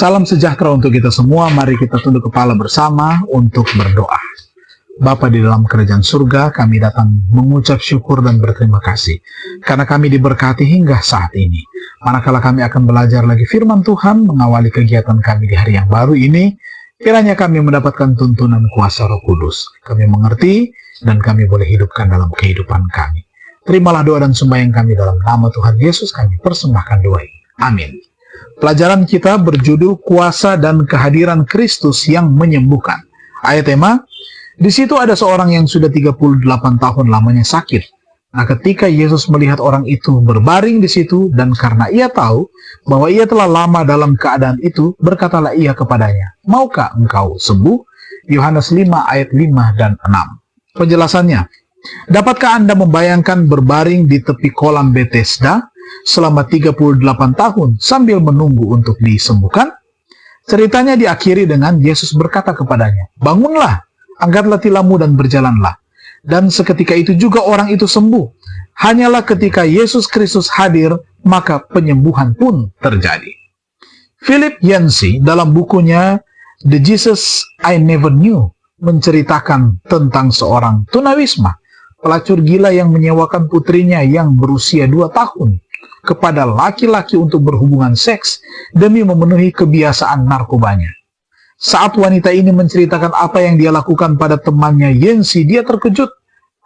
Salam sejahtera untuk kita semua. Mari kita tunduk kepala bersama untuk berdoa. Bapa di dalam kerajaan surga, kami datang mengucap syukur dan berterima kasih karena kami diberkati hingga saat ini. Manakala kami akan belajar lagi firman Tuhan, mengawali kegiatan kami di hari yang baru ini, kiranya kami mendapatkan tuntunan kuasa Roh Kudus. Kami mengerti dan kami boleh hidupkan dalam kehidupan kami. Terimalah doa dan sembahyang kami dalam nama Tuhan Yesus, kami persembahkan doa ini. Amin. Pelajaran kita berjudul Kuasa dan Kehadiran Kristus yang Menyembuhkan. Ayat tema, di situ ada seorang yang sudah 38 tahun lamanya sakit. Nah, ketika Yesus melihat orang itu berbaring di situ, dan karena ia tahu bahwa ia telah lama dalam keadaan itu, berkatalah ia kepadanya, "Maukah engkau sembuh?" Yohanes 5 ayat 5 dan 6. Penjelasannya, dapatkah Anda membayangkan berbaring di tepi kolam Bethesda selama 38 tahun sambil menunggu untuk disembuhkan? Ceritanya diakhiri dengan Yesus berkata kepadanya, "Bangunlah, angkatlah tilammu dan berjalanlah." Dan seketika itu juga orang itu sembuh. Hanyalah ketika Yesus Kristus hadir, maka penyembuhan pun terjadi. Philip Yancey dalam bukunya The Jesus I Never Knew menceritakan tentang seorang tunawisma, pelacur gila yang menyewakan putrinya yang berusia 2 tahun kepada laki-laki untuk berhubungan seks demi memenuhi kebiasaan narkobanya. Saat wanita ini menceritakan apa yang dia lakukan pada temannya Yancey, dia terkejut.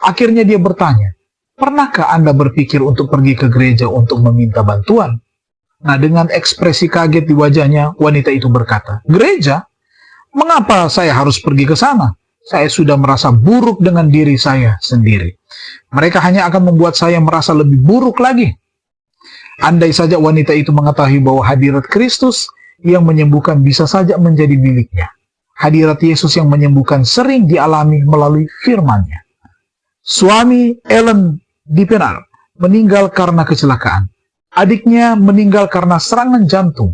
Akhirnya dia bertanya, "Pernahkah Anda berpikir untuk pergi ke gereja untuk meminta bantuan?" Nah, dengan ekspresi kaget di wajahnya, wanita itu berkata, "Gereja? Mengapa saya harus pergi ke sana? Saya sudah merasa buruk dengan diri saya sendiri. Mereka hanya akan membuat saya merasa lebih buruk lagi." Andai saja wanita itu mengetahui bahwa hadirat Kristus yang menyembuhkan bisa saja menjadi miliknya. Hadirat Yesus yang menyembuhkan sering dialami melalui firman-Nya. Suami Ellen DePenar meninggal karena kecelakaan. Adiknya meninggal karena serangan jantung.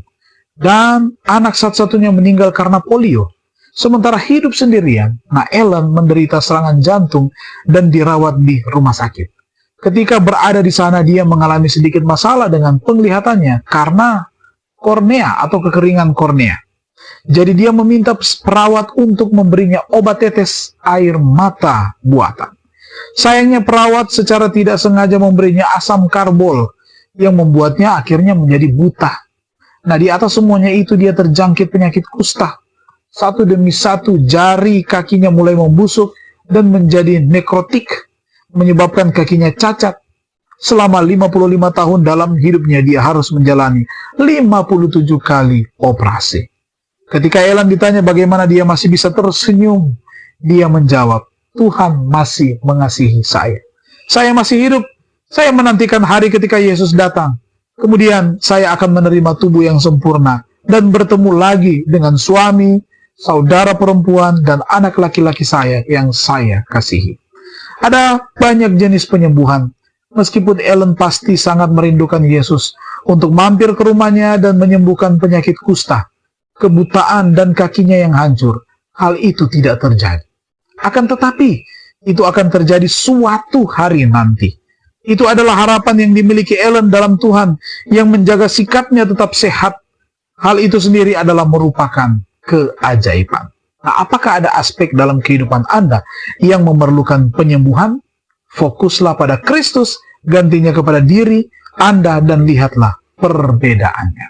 Dan anak satu-satunya meninggal karena polio. Sementara hidup sendirian, Ellen menderita serangan jantung dan dirawat di rumah sakit. Ketika berada di sana, dia mengalami sedikit masalah dengan penglihatannya karena kornea atau kekeringan kornea. Jadi dia meminta perawat untuk memberinya obat tetes air mata buatan. Sayangnya perawat secara tidak sengaja memberinya asam karbol yang membuatnya akhirnya menjadi buta. Nah, di atas semuanya itu dia terjangkit penyakit kusta. Satu demi satu jari kakinya mulai membusuk dan menjadi nekrotik, menyebabkan kakinya cacat. Selama 55 tahun dalam hidupnya dia harus menjalani 57 kali operasi. Ketika Ellen ditanya bagaimana dia masih bisa tersenyum, dia menjawab, "Tuhan masih mengasihi saya. Saya masih hidup. Saya menantikan hari ketika Yesus datang. Kemudian saya akan menerima tubuh yang sempurna dan bertemu lagi dengan suami, saudara perempuan, dan anak laki-laki saya yang saya kasihi." Ada banyak jenis penyembuhan. Meskipun Ellen pasti sangat merindukan Yesus untuk mampir ke rumahnya dan menyembuhkan penyakit kusta, kebutaan, dan kakinya yang hancur, hal itu tidak terjadi. Akan tetapi, itu akan terjadi suatu hari nanti. Itu adalah harapan yang dimiliki Ellen dalam Tuhan yang menjaga sikapnya tetap sehat. Hal itu sendiri adalah merupakan keajaiban. Nah, apakah ada aspek dalam kehidupan Anda yang memerlukan penyembuhan? Fokuslah pada Kristus, gantinya kepada diri Anda, dan lihatlah perbedaannya.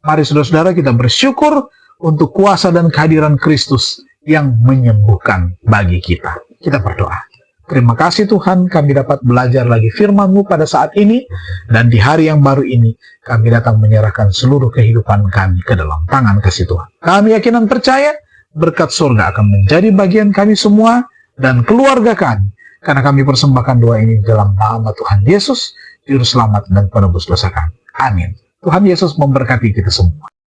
Mari saudara-saudara kita bersyukur untuk kuasa dan kehadiran Kristus yang menyembuhkan bagi kita. Kita berdoa. Terima kasih Tuhan, kami dapat belajar lagi firman-Mu pada saat ini, dan di hari yang baru ini, kami datang menyerahkan seluruh kehidupan kami ke dalam tangan kasih Tuhan. Kami yakin dan percaya, berkat surga akan menjadi bagian kami semua dan keluarga kami. Karena kami persembahkan doa ini dalam nama Tuhan Yesus, Juru Selamat dan Penebus dosa kami. Amin. Tuhan Yesus memberkati kita semua.